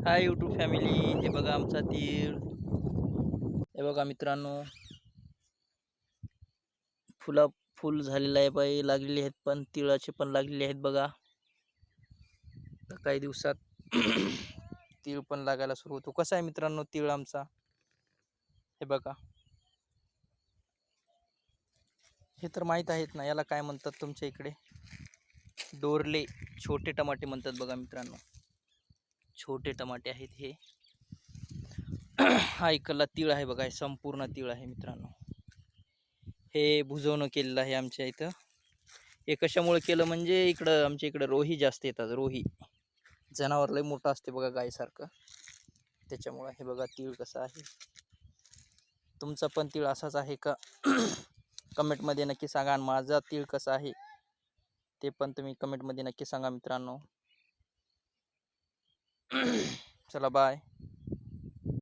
Hi YouTube family. हे बघा आमचा तीळ. हे बघा मित्रांनो, फुला फुल झालेलं आहे बाई, लागलेले आहेत, पण तिळाचे पण लागलेले आहेत बघा. तर काही दिवसात तीळ पण लागायला सुरू होतो. कसा आहे मित्रांनो तीळ आमचा? हे बघा, हे तर माहीत आहेत ना, याला काय म्हणतात तुमच्या इकडे? डोरले, छोटे टमाटे म्हणतात बघा मित्रांनो. छोटे टमाटे आहेत हे. हा इकडला तीळ आहे बघा, हे संपूर्ण तीळ आहे मित्रांनो. हे भुजवणं केलेलं आहे आमच्या इथं. हे कशामुळे केलं म्हणजे इकडं आमच्या इकडं रोही जास्त येतात. रोही जनावर लय मोठं असते बघा, गायसारखं. त्याच्यामुळे हे बघा तीळ कसा आहे. तुमचा पण तीळ असाच आहे का? कमेंटमध्ये नक्की सांगा. आणि माझा तीळ कसा आहे ते पण तुम्ही कमेंटमध्ये नक्की सांगा मित्रांनो. चला बाय.